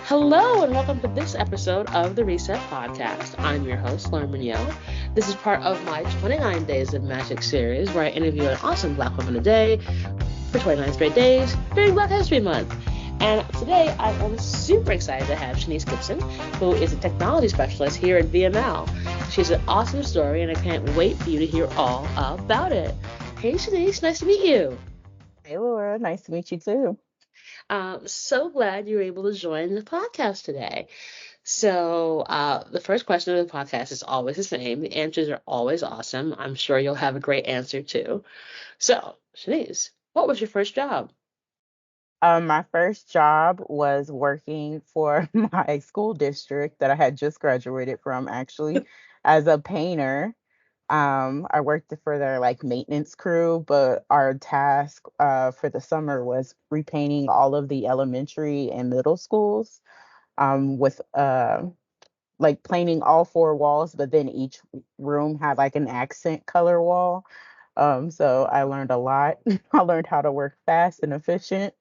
Hello and welcome to this episode of the Reset Podcast. I'm your host, Lauren Mignot. This is part of my 29 Days of Magic series where I interview an awesome Black woman a day for 29 straight days during Black History Month. And today I am super excited to have Shanice Gipson, who is a technology specialist here at VML. She's an awesome story and I can't wait for you to hear all about it. Hey Shanice, nice to meet you. Hey, Laura. Nice to meet you too. So glad you were able to join the podcast today. So, the first question of the podcast is always the same. The answers are always awesome. I'm sure you'll have a great answer too. So, Shanice, what was your first job? My first job was working for my school district that I had just graduated from, actually, as a painter. I worked for their like maintenance crew, but our task for the summer was repainting all of the elementary and middle schools with like painting all four walls, but then each room had like an accent color wall. So I learned a lot. I learned how to work fast and efficient.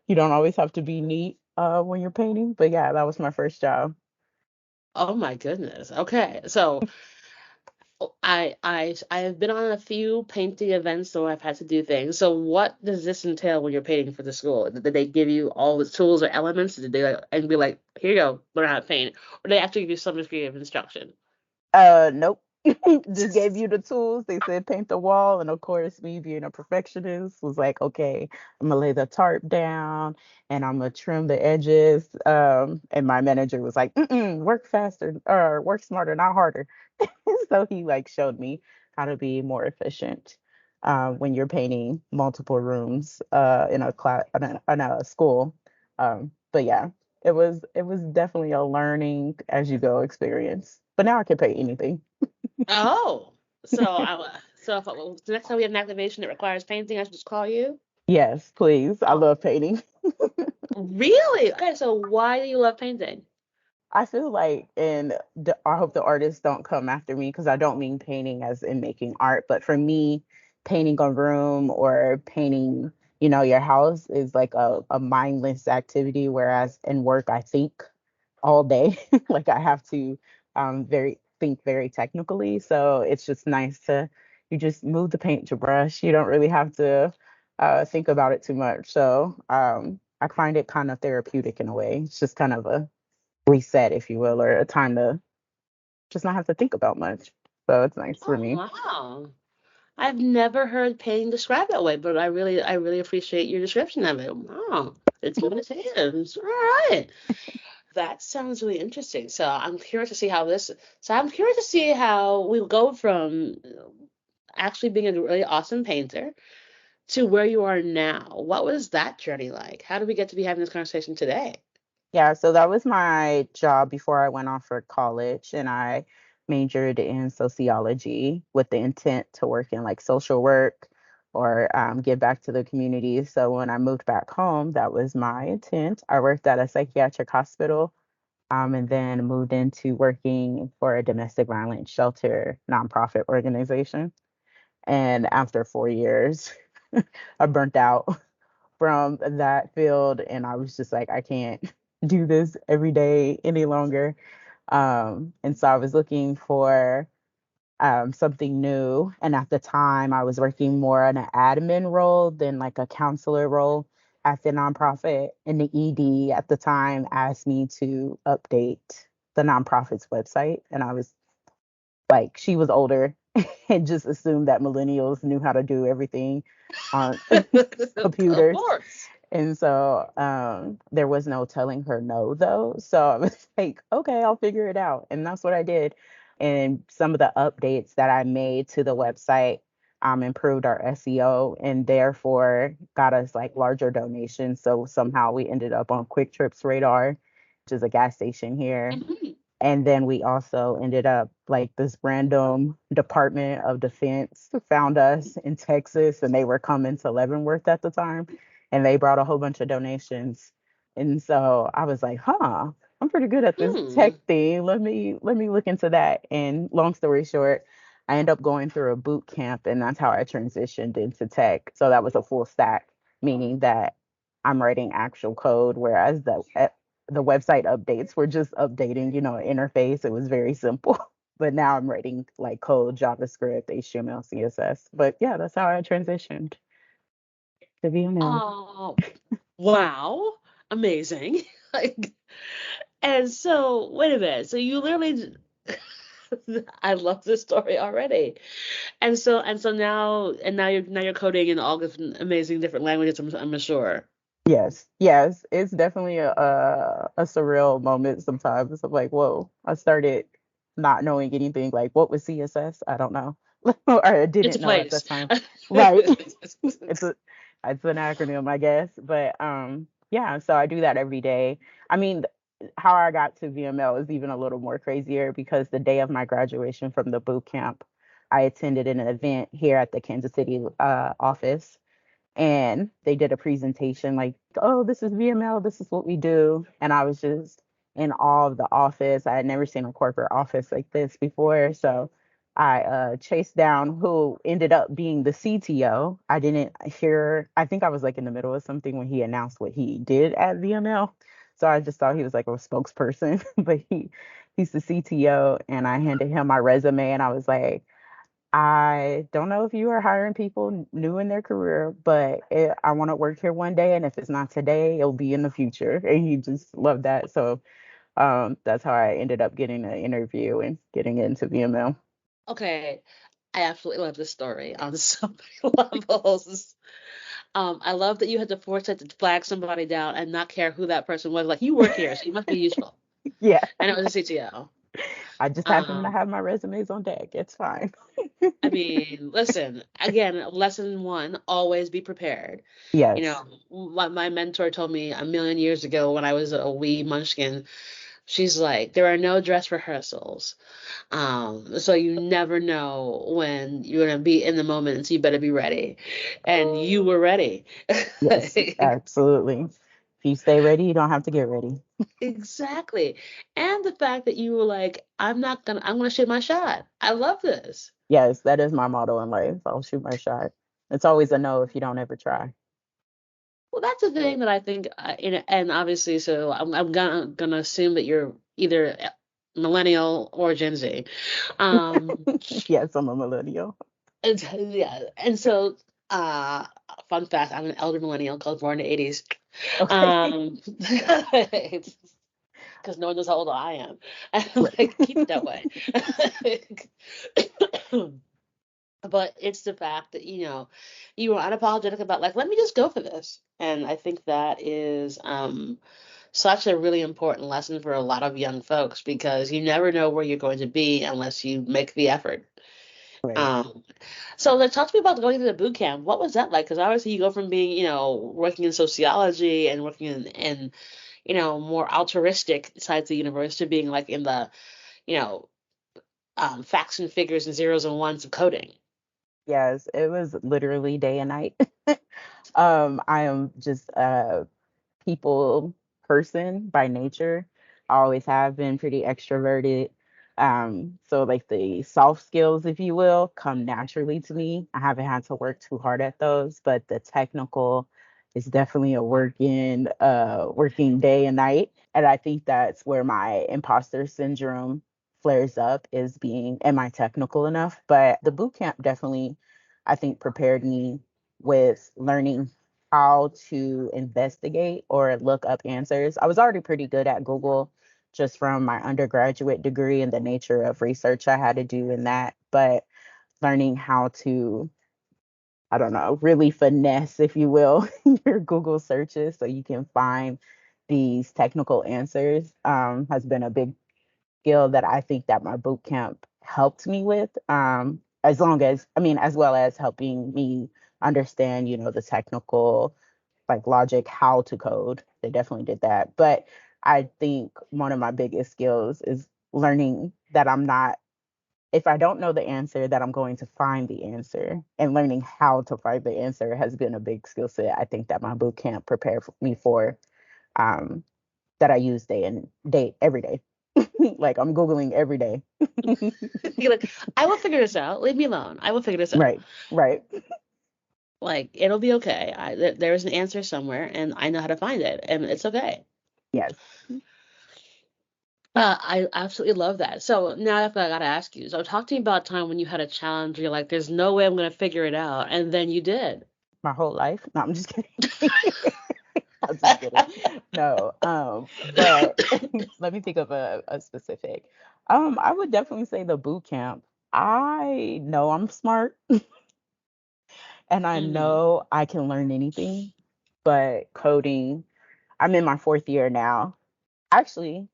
You don't always have to be neat when you're painting, but yeah, that was my first job. Oh my goodness. Okay. So I have been on a few painting events so I've had to do things. So what does this entail when you're painting for the school? Did they give you all the tools or elements? Did they and be like, here you go, learn how to paint? Or they actually give you some degree of instruction? Nope. Just gave you the tools. They said paint the wall, and of course, me being a perfectionist was like, okay, I'm gonna lay the tarp down and I'm gonna trim the edges. And my manager was like, work faster or work smarter, not harder. So he like showed me how to be more efficient when you're painting multiple rooms in a class in a school. But yeah, it was definitely a learning as you go experience. But now I can paint anything. Oh, so if the next time we have an activation that requires painting, I should just call you? Yes, please. I Oh, love painting. really? Okay, so why do you love painting? I feel like, and I hope the artists don't come after me because I don't mean painting as in making art, but for me, painting a room or painting, your house is like a mindless activity. Whereas in work, I think all day, like I have to very think very technically. So it's just nice to you just move the paint to brush. You don't really have to think about it too much. So I find it kind of therapeutic in a way. It's just kind of a reset, if you will, or a time to just not have to think about much. So it's nice for Oh, me. wow. I've never heard painting described that way, but I really appreciate your description of it. Wow, it's what it is. All right. That sounds really interesting. So I'm curious to see how we go from actually being a really awesome painter to where you are now. What was that journey like? How did we get to be having this conversation today? Yeah, so that was my job before I went off for college, and I majored in sociology with the intent to work in like social work or give back to the community. So when I moved back home, that was my intent. I worked at a psychiatric hospital, and then moved into working for a domestic violence shelter nonprofit organization. And after 4 years, I burnt out from that field, and I was just like, I can't do this every day any longer. And so I was looking for something new. And at the time, I was working more on an admin role than like a counselor role at the nonprofit. And the ED at the time asked me to update the nonprofit's website. And I was like, she was older and just assumed that millennials knew how to do everything on Of computers. course. And so there was no telling her no, though. So I was like, okay, I'll figure it out. And that's what I did. And some of the updates that I made to the website improved our SEO and therefore got us like larger donations. So somehow we ended up on Quick Trips Radar, which is a gas station here. Mhm. And then we also ended up like this random Department of Defense found us in Texas and they were coming to Leavenworth at the time and they brought a whole bunch of donations. And so I was like, huh, I'm pretty good at this tech Hmm. thing. Let me look into that. And long story short, I ended up going through a boot camp and that's how I transitioned into tech. So that was a full stack, meaning that I'm writing actual code, whereas the website updates were just updating, interface. It was very simple. But now I'm writing like code, JavaScript, HTML, CSS. But yeah, that's how I transitioned to VML. Oh, wow. Amazing. Like, and so, wait a minute. So you literally, I love this story already. And so now you're coding in all different amazing different languages, I'm sure. Yes, yes, it's definitely a surreal moment sometimes. I'm like, whoa, I started not knowing anything. Like, what was CSS? I don't know, or I It's a didn't know at the place. time. Right. It's a it's an acronym, I guess. But yeah, so I do that every day. I mean, how I got to VML is even a little more crazier because the day of my graduation from the boot camp, I attended an event here at the Kansas City office, and they did a presentation like, oh, this is VML, this is what we do. And I was just in awe of the office. I had never seen a corporate office like this before. So I chased down who ended up being the CTO. I didn't hear, I think I was like in the middle of something when he announced what he did at VML. So I just thought he was like a spokesperson, but he's the CTO. And I handed him my resume and I was like, I don't know if you are hiring people new in their career, but I want to work here one day, and if it's not today, it'll be in the future. And he just loved that. So that's how I ended up getting an interview and getting into VML. Okay, I absolutely love this story on so many levels. I love that you had the foresight to flag somebody down and not care who that person was. Like, you work here, so you must be useful. Yeah, And it was a CTO. I just happen to Um, have my resumes on deck. It's fine. I mean, listen, again, lesson one, always be prepared. You Yes, know, my mentor told me a million years ago when I was a wee munchkin, she's like, there are no dress rehearsals. So you never know when you're gonna be in the moment, and so you better be ready. And you were ready. yes, absolutely. If you stay ready, you don't have to get ready. Exactly. And the fact that you were like, I'm gonna shoot my shot. I love this. Yes, that is my motto in life. I'll shoot my shot. It's always a no if you don't ever try. Well, that's the thing that I think, and obviously, so I'm gonna assume that you're either millennial or Gen Z. Um, Yes, I'm a millennial. and, yeah, and so, uh, fun fact, I'm an elder millennial, cause born in the '80s. Okay. Um, because no one knows how old I am. And Right. like, keep it that way. But it's the fact that, you were unapologetic about, like, let me just go for this. And I think that is such a really important lesson for a lot of young folks, because you never know where you're going to be unless you make the effort. Right. Um, so like, talk to me about going to the boot camp. What was that like? Because obviously you go from being, working in sociology and working in more altruistic sides of the universe to being like in the, you know, facts and figures and zeros and ones of coding. Yes, it was literally day and night. I am just a people person by nature. I always have been pretty extroverted. So like the soft skills, if you will, come naturally to me. I haven't had to work too hard at those, but the technical is definitely a working day and night. And I think that's where my imposter syndrome flares up, is being, am I technical enough? But the boot camp definitely, I think, prepared me with learning how to investigate or look up answers. I was already pretty good at Google just from my undergraduate degree and the nature of research I had to do in that. But learning how to, I don't know, really finesse, if you will, your Google searches so you can find these technical answers has been a big skill that I think that my boot camp helped me with. As long as, I mean, as well as helping me understand, the technical like logic, how to code. They definitely did that. But I think one of my biggest skills is learning that I'm not, if I don't know the answer, that I'm going to find the answer. And learning how to find the answer has been a big skill set. I think that my boot camp prepared me for, um, that I use day and day every day. Like I'm Googling every day. You're like, I will figure this out. Leave me alone. I will figure this out. Right, right. Like, it'll be okay. There's an answer somewhere, and I know how to find it, and it's okay. Yes. I absolutely love that. So now I gotta ask you. So talk to me about a time when you had a challenge. You're like, "There's no way I'm gonna figure it out," and then you did. My whole life. No, I'm just kidding. I'm just kidding. No. But let me think of a specific. I would definitely say the boot camp. I know I'm smart and I Hmm. know I can learn anything, but coding, I'm in my fourth year now. Actually,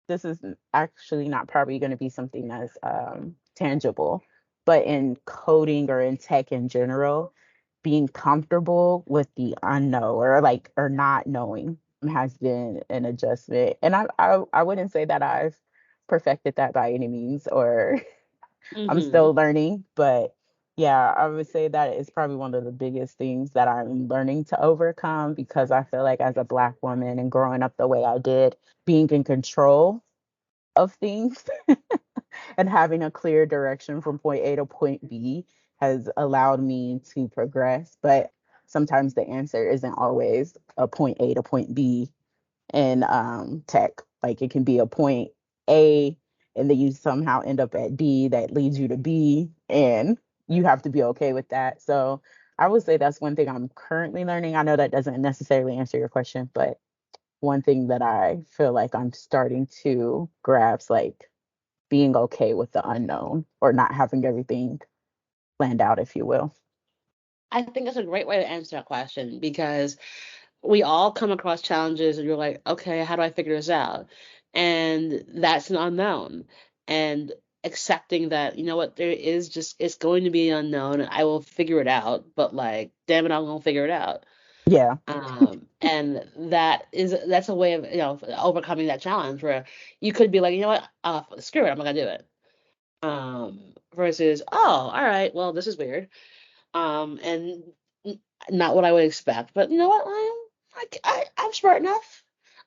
this is actually not probably going to be something that's tangible, but in coding or in tech in general, being comfortable with the unknown or not knowing has been an adjustment. And I wouldn't say that I've perfected that by any means, or I'm Hmm. still learning, but yeah, I would say that is probably one of the biggest things that I'm learning to overcome because I feel like as a Black woman and growing up the way I did, being in control of things and having a clear direction from point A to point B has allowed me to progress. But sometimes the answer isn't always a point A to point B in tech. Like it can be a point A and then you somehow end up at D that leads you to B, and you have to be okay with that. So I would say that's one thing I'm currently learning. I know that doesn't necessarily answer your question, but one thing that I feel like I'm starting to grasp, like being okay with the unknown or not having everything planned out, if you will. I think that's a great way to answer that question because we all come across challenges and you're like, okay, how do I figure this out? And that's an unknown. And accepting that, you know what, there is just, it's going to be unknown. I will figure it out, but like, damn it, I'm going to figure it out. Yeah. And that's a way of, overcoming that challenge where you could be like, you know what, screw it, I'm not going to do it. Versus, oh, all right, well, this is weird. And not what I would expect. But you know what? I'm smart enough.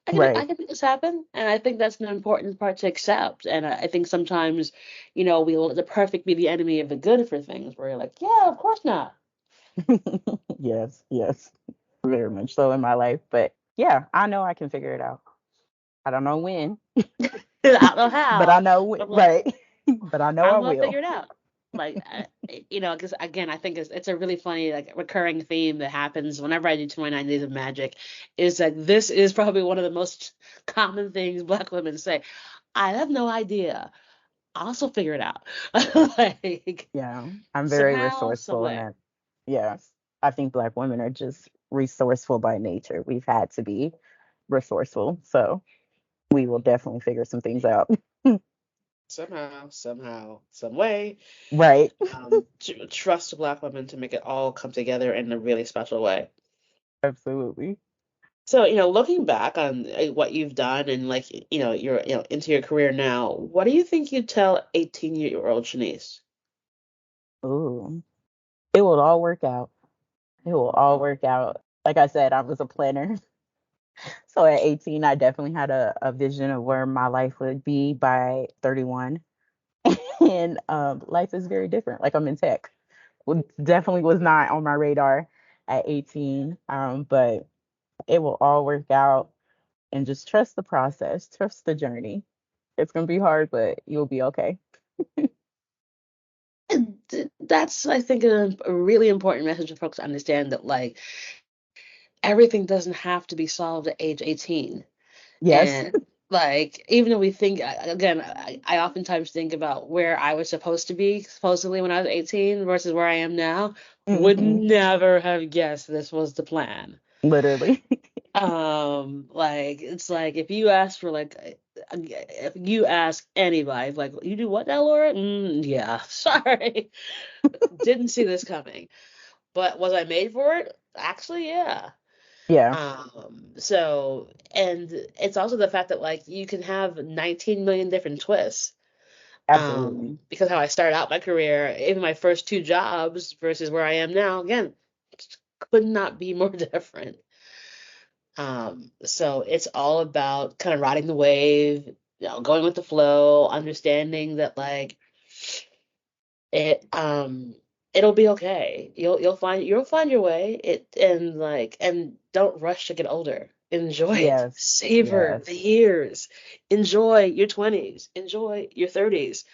I Right. can make this happen, and I think that's an important part to accept. And I think sometimes, we let the perfect be the enemy of the good for things. Where you're like, yeah, of course not. Yes, yes, very much so in my life. But yeah, I know I can figure it out. I don't know when, I don't know but I how, know when, but like right. But I know I I'm gonna figure will. it out. Like, because again, I think it's a really funny like recurring theme that happens whenever I do 29 Days of Magic, is that this is probably one of the most common things Black women say. I have no idea. I'll also figure it out. Like Yeah, I'm very somehow, some resourceful in way. that. Yes, I think Black women are just resourceful by nature. We've had to be resourceful, so we will definitely figure some things out. Somehow, some way. Right. Trust Black women to make it all come together in a really special way. Absolutely. So, looking back on what you've done and like, you're, into your career now, what do you think you'd tell 18-year-old Shanice? Ooh, it will all work out. It will all work out. Like I said, I was a planner. So at 18, I definitely had a vision of where my life would be by 31. And life is very different. Like I'm in tech. Definitely was not on my radar at 18. But it will all work out and just trust the process, trust the journey. It's going to be hard, but you'll be okay. And that's, I think, a really important message for folks to understand that like everything doesn't have to be solved at age 18. Yes. And like, even though we think, again, I oftentimes think about where I was supposed to be, supposedly when I was 18 versus where I am now, would Hmm. never have guessed this was the plan. Literally. Like it's like if you ask for like if you ask anybody like you do what now, Laura? Yeah, sorry, didn't see this coming. But was I made for it? Actually, yeah. Yeah, So, and it's also the fact that like you can have 19 million different twists. absolutely. Because how I started out my career, even my first two jobs versus where I am now, again, could not be more different. So it's all about kind of riding the wave, going with the flow, understanding that like it it'll be okay. You'll find your way. And don't rush to get older. Enjoy it. Yes. Savor Yes. the years. Enjoy your 20s. Enjoy your 30s.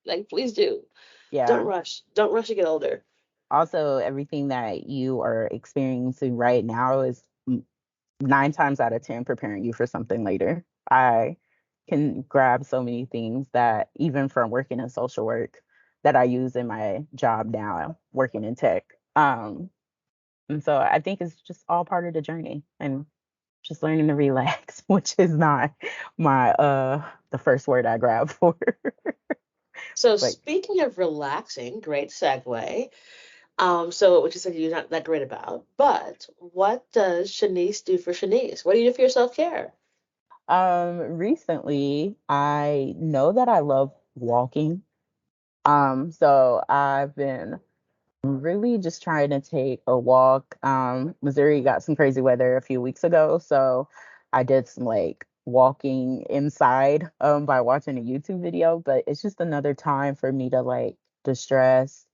Like, please do. Don't Yeah. rush. Don't rush to get older. Also, everything that you are experiencing right now is 9 times out of 10 preparing you for something later. I can grab so many things that even from working in social work that I use in my job now, working in tech. And so I think it's just all part of the journey and just learning to relax, which is not my the first word I grab for. So But speaking of relaxing, great segue. So which you said you're not that great about, but what does Shanice do for Shanice? What do you do for your self-care? recently I know that I love walking. So I've been really just trying to take a walk. Missouri got some crazy weather a few weeks ago, so I did some like walking inside by watching a YouTube video, but it's just another time for me to like distress,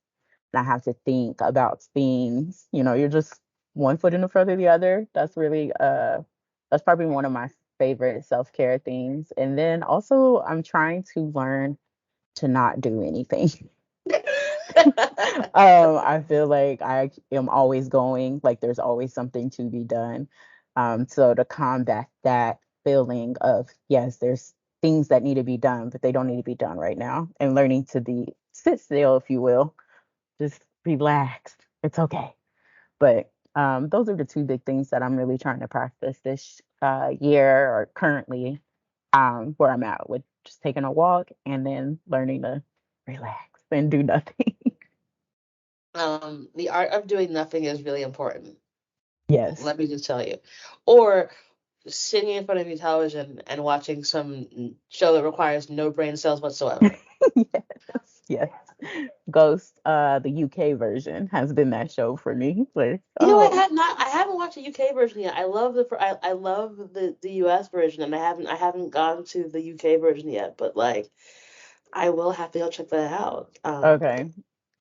not have to think about things. You're just one foot in front of the other. That's probably one of my favorite self-care things. And then also I'm trying to learn to not do anything. I feel like I am always going, like there's always something to be done. So to combat that feeling of, yes, there's things that need to be done, but they don't need to be done right now, and learning to be sit still, if you will, just relaxed. It's okay. But those are the two big things that I'm really trying to practice this year or currently where I'm at with just taking a walk and then learning to relax and do nothing. The art of doing nothing is really important. Yes. Let me just tell you. Or sitting in front of your television and watching some show that requires no brain cells whatsoever. Yes. Yes. Ghost, the UK version has been that show for me. Like, You know, oh, I haven't watched the UK version yet. I love the US version, and I haven't gone to the UK version yet. But like, I will have to go check that out. okay.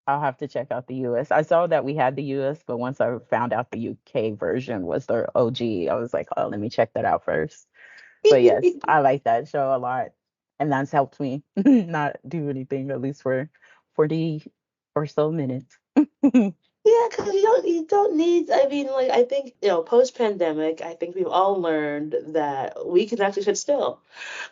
I'll have to check out the US. I saw that we had the US, but once I found out the UK version was the OG, I was like, oh, let me check that out first. But yes, I like that show a lot. And that's helped me not do anything, at least for 40 or so minutes. Yeah, because you don't need. I mean, like I think post pandemic, I think we've all learned that we can actually sit still.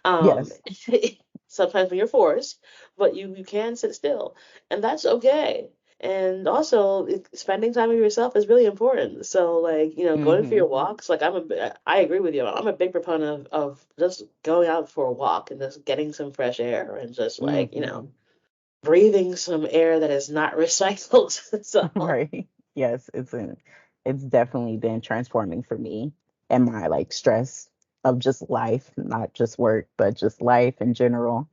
Um, Yes. sometimes when you're forced, but you can sit still, and that's okay. And also, spending time with yourself is really important. So, like, going for Hmm. your walks, like I agree with you. I'm a big proponent of just going out for a walk and just getting some fresh air and just like, Hmm. breathing some air that is not recycled. So, Right. Yes, it's definitely been transforming for me and my like stress of just life, not just work, but just life in general.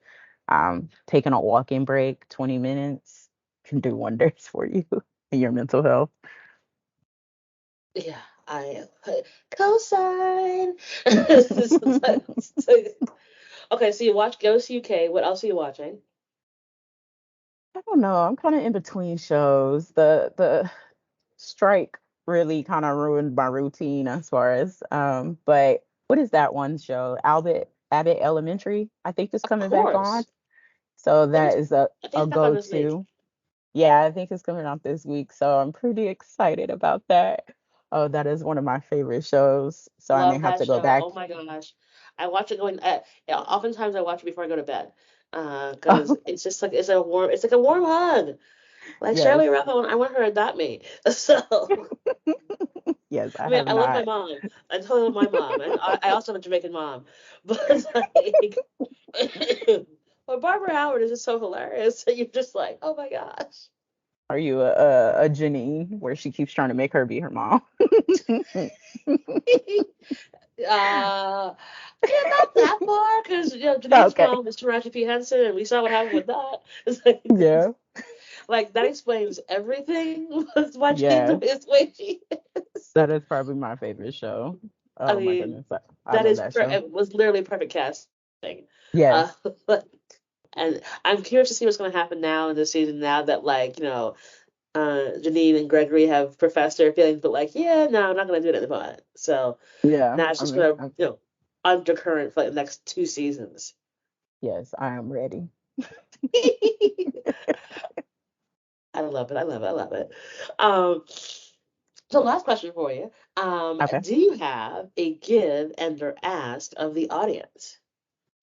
Taking a walking break, 20 minutes can do wonders for you and your mental health. yeah, I cosign. Okay, so you watch Ghost UK. What else are you watching? I don't know. I'm kind of in between shows. The strike really kind of ruined my routine as far as but what is that one show? Abbott Elementary, I think is Of coming back on. course. So I think that it's is a, I think a it's back on this week. go-to. Yeah, I think it's coming out this week. So I'm pretty excited about that. Oh, that is one of my favorite shows. So I may Love have that to go show. back. Oh my gosh. I watch it going yeah, oftentimes I watch it before I go to bed. Because it's just like it's like a warm hug. Like Yes. Shirley Rappo, I want her to adopt me. So Yes, I I mean have I love my not. mom. I totally love my mom. And I also have a Jamaican mom. But like but Barbara Howard is just so hilarious. You're just like, oh my gosh. Are you a Janine where she keeps trying to make her be her mom? Uh, yeah, not that far, because Janine's Okay. mom is Taraji P. Henson, and we saw what happened with that. It's like, Yeah. like that explains everything with why she's the Yes. way she is. That is probably my favorite show. I Oh my mean, goodness. I that love is that show. it was literally perfect casting. Uh, Yes. and I'm curious to see what's going to happen now in this season. Now that like Janine and Gregory have professed their feelings, but like, yeah, no, I'm not gonna do it at the moment. So Yeah, now it's just gonna, undercurrent for like the next 2 seasons. yes, I am ready. I love it. I love it. I love it. Um, so last question for you. Okay. Do you have a give and or ask of the audience?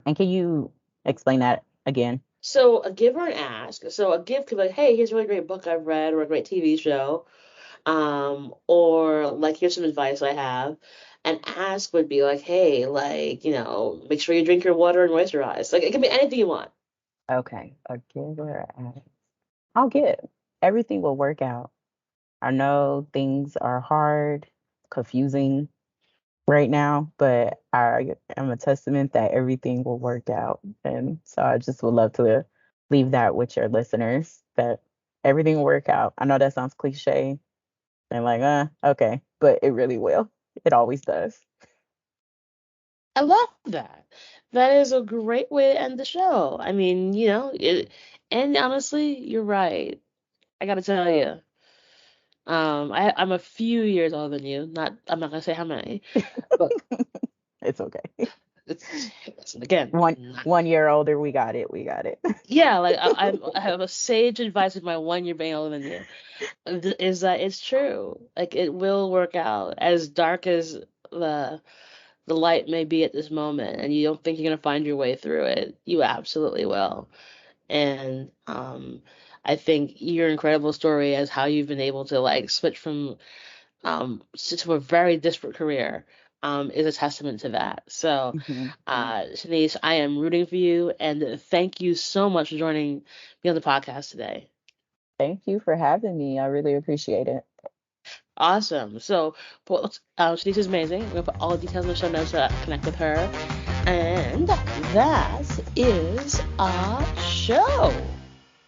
And can you explain that again? So a give or an ask. So a give could be like, hey, here's a really great book I've read or a great TV show. Or like here's some advice I have. An ask would be like, hey, like, make sure you drink your water and moisturize. Like it can be anything you want. Okay. A give or a ask. I'll give. Everything will work out. I know things are hard, confusing right now, but I am a testament that everything will work out. And so I just would love to leave that with your listeners that everything will work out. I know that sounds cliche and like, okay, but it really will. It always does. I love that. That is a great way to end the show. I mean, and honestly, you're right. I gotta tell you, I'm a few years older than you. I'm not gonna say how many, but It's okay. it's listen again. One Not, 1 year older, we got it. We got it. yeah, like I have a sage advice with my 1 year being older than you. Is that it's true. Like it will work out. As dark as the the light may be at this moment, and you don't think you're gonna find your way through it, you absolutely will. And I think your incredible story as how you've been able to like switch from to a very disparate career is a testament to that. So, Mhm. Shanice, I am rooting for you, and thank you so much for joining me on the podcast today. Thank you for having me. I really appreciate it. Awesome. So, Shanice is amazing. We're gonna put all the details in the show notes to connect with her, and that is our show.